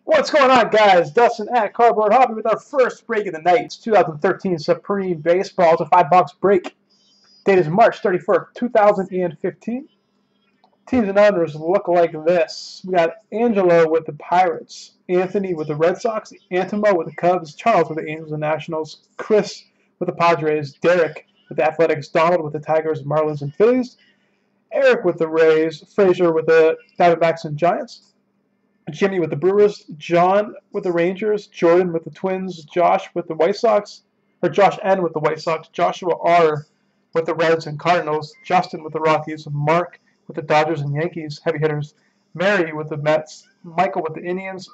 What's going on, guys? Dustin at Cardboard Hobby with our first break of the night. It's 2013 Supreme Baseball. It's a $5 break. Date is March 31st, 2015. Teams and others look like this. We got Angelo with the Pirates, Anthony with the Red Sox, Antimo with the Cubs, Charles with the Angels and Nationals, Chris with the Padres, Derek with the Athletics, Donald with the Tigers, Marlins, and Phillies, Eric with the Rays, Frazier with the Diamondbacks and Giants, Jimmy with the Brewers, John with the Rangers, Jordan with the Twins, Josh with the White Sox, or Josh N with the White Sox, Joshua R with the Reds and Cardinals, Justin with the Rockies, Mark with the Dodgers and Yankees, heavy hitters, Mary with the Mets, Michael with the Indians,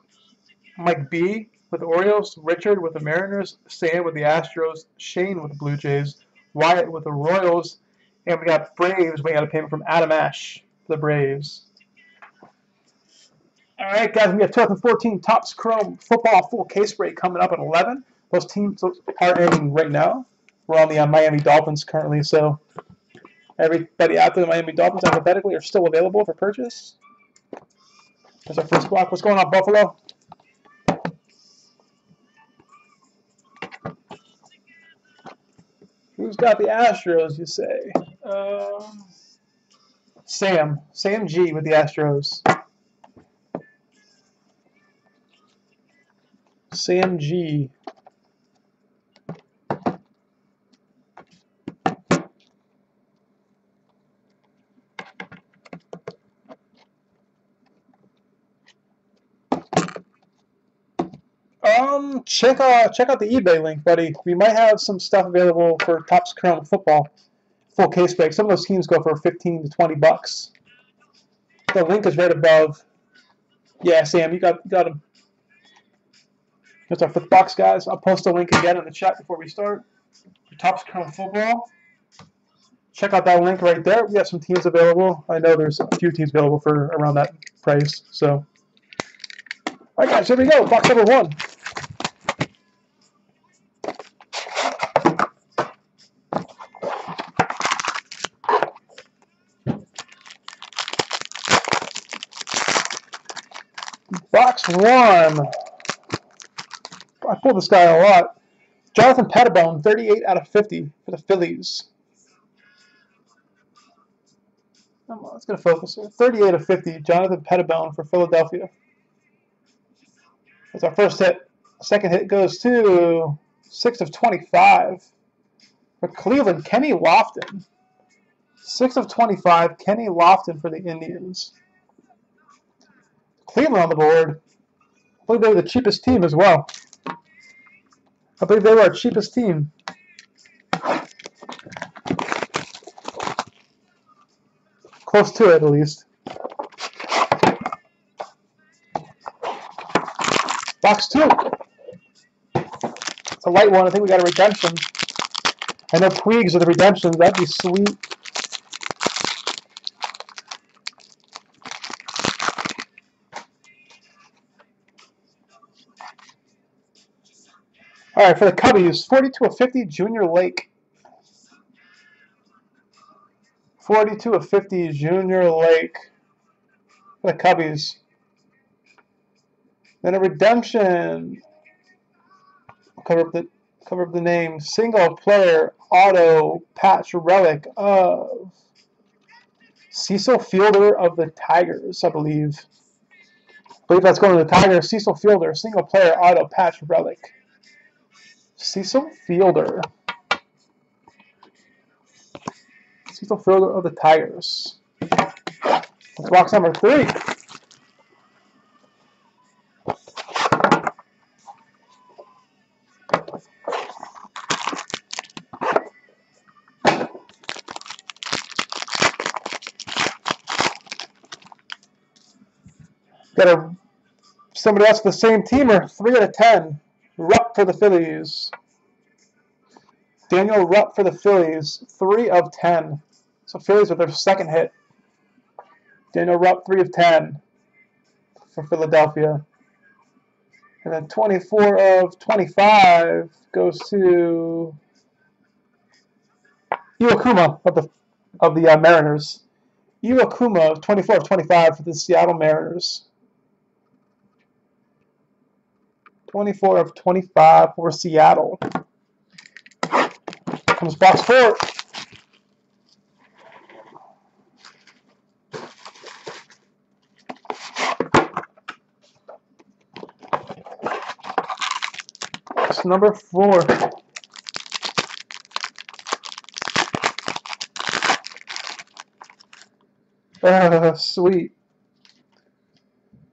Mike B with the Orioles, Richard with the Mariners, Sam with the Astros, Shane with the Blue Jays, Wyatt with the Royals, and we got Braves. We got a payment from Adam Ash for the Braves. All right, guys, we got 2014 Topps Chrome football full case break coming up at 11. Those teams are ending right now. We're on the Miami Dolphins currently, so everybody after the Miami Dolphins alphabetically are still available for purchase. That's our first block. What's going on, Buffalo? Who's got the Astros, you say? Sam G with the Astros. Sam G. Check out the eBay link, buddy. We might have some stuff available for Topps Chrome football full case break. Some of those teams go for 15 to 20 bucks. The link is right above. Yeah, Sam, you got them. That's our fifth box, guys. I'll post a link again in the chat before we start. For Topps Chrome football. Check out that link right there. We have some teams available. I know there's a few teams available for around that price. So, all right, guys, here we go. Box number 1. Box 1. I pulled this guy a lot. Jonathan Pettibone, 38 out of 50 for the Phillies. Come on, let's get a focus here. 38 of 50, Jonathan Pettibone for Philadelphia. That's our first hit. Second hit goes to 6 of 25 for Cleveland, Kenny Lofton. 6 of 25, Kenny Lofton for the Indians. Cleveland on the board. I believe they were the cheapest team as well. I believe they were our cheapest team. Close to it, at least. Box 2. It's a light one. I think we got a redemption. I know Puigs are the redemptions. That'd be sweet. All right, for the Cubbies, 42 of 50, Junior Lake. 42 of 50, Junior Lake for the Cubbies. Then a redemption. Cover up the name. Single player auto patch relic of Cecil Fielder of the Tigers, I believe. I believe that's going to the Tigers. Cecil Fielder, single player auto patch relic. Cecil Fielder. Cecil Fielder of the Tigers. That's box number 3. Got somebody else with the same teamer. 3 out of 10. Rupp for the Phillies. Daniel Rupp for the Phillies. 3 of 10. So Phillies with their second hit. Daniel Rupp, 3 of 10 for Philadelphia. And then 24 of 25 goes to Iwakuma of the Mariners. Iwakuma, 24 of 25 for the Seattle Mariners. 24 of 25 for Seattle. Comes box 4. Box number 4. Sweet.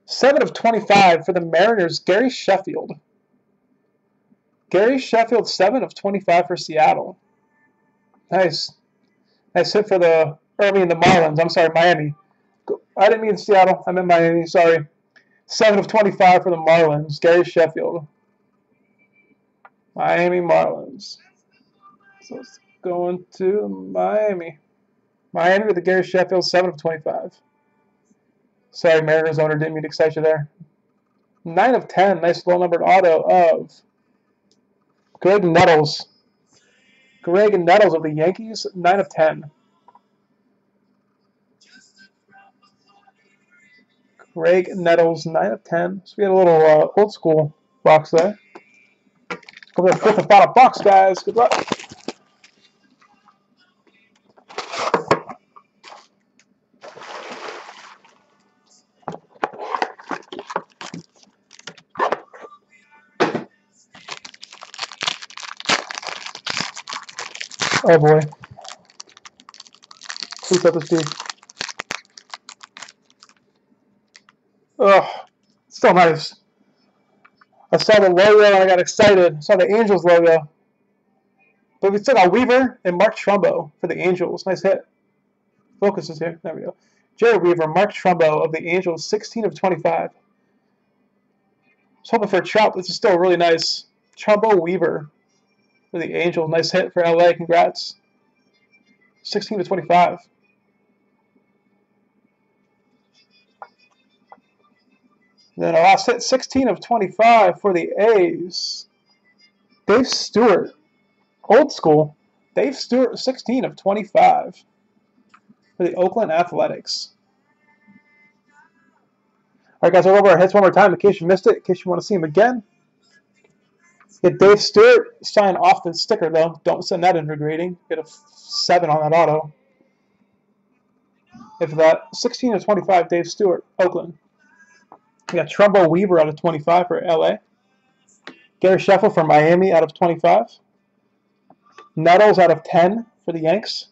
7 of 25 for the Mariners, Gary Sheffield. Gary Sheffield, 7 of 25 for Seattle. Nice. Nice hit for the Marlins. I'm sorry, Miami. I didn't mean Seattle. I meant Miami. Sorry. 7 of 25 for the Marlins, Gary Sheffield. Miami Marlins. So it's going to Miami. Miami with the Gary Sheffield, 7 of 25. Sorry, Mariners owner, didn't mean to excite you there. 9 of 10. Nice low-numbered auto of Greg Nettles. Greg Nettles of the Yankees, 9 of 10. Greg Nettles, 9 of 10. So we had a little old school box there. Go to the 5th and final box, guys. Good luck. Oh boy. Please let this be. Oh, still nice. I saw the logo and I got excited. I saw the Angels logo. But we still got Weaver and Mark Trumbo for the Angels. Nice hit. Focus is here. There we go. Jerry Weaver, Mark Trumbo of the Angels, 16 of 25. I was hoping for a Trout. This is still really nice. Trumbo Weaver for the Angels. Nice hit for LA. Congrats. 16 to 25. Then our last hit, 16 of 25 for the A's. Dave Stewart. Old school. Dave Stewart, 16 of 25 for the Oakland Athletics. All right, guys, I'll go over our hits one more time in case you missed it, in case you want to see them again. Get Dave Stewart, sign off the sticker, though. Don't send that in for grading. Get a 7 on that auto. If that, 16 of 25, Dave Stewart, Oakland. We got Trumbo Weaver out of 25 for LA. Gary Sheffield from Miami out of 25. Nettles out of 10 for the Yanks.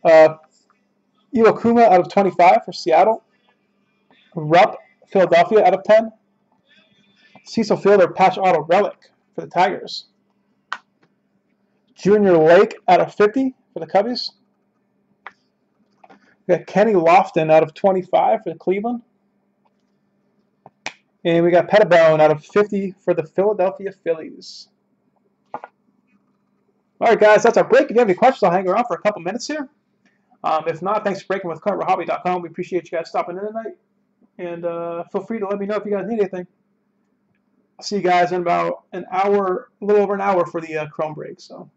Iwakuma out of 25 for Seattle. Rupp, Philadelphia out of 10. Cecil Fielder, patch auto relic for the Tigers. Junior Lake out of 50 for the Cubbies. We got Kenny Lofton out of 25 for the Cleveland. And we got Pettibone out of 50 for the Philadelphia Phillies. All right, guys, that's our break. If you have any questions, I'll hang around for a couple minutes here. If not, thanks for breaking with CarberHobby.com. We appreciate you guys stopping in tonight. And feel free to let me know if you guys need anything. I'll see you guys in about an hour, a little over an hour for the Chrome break. So.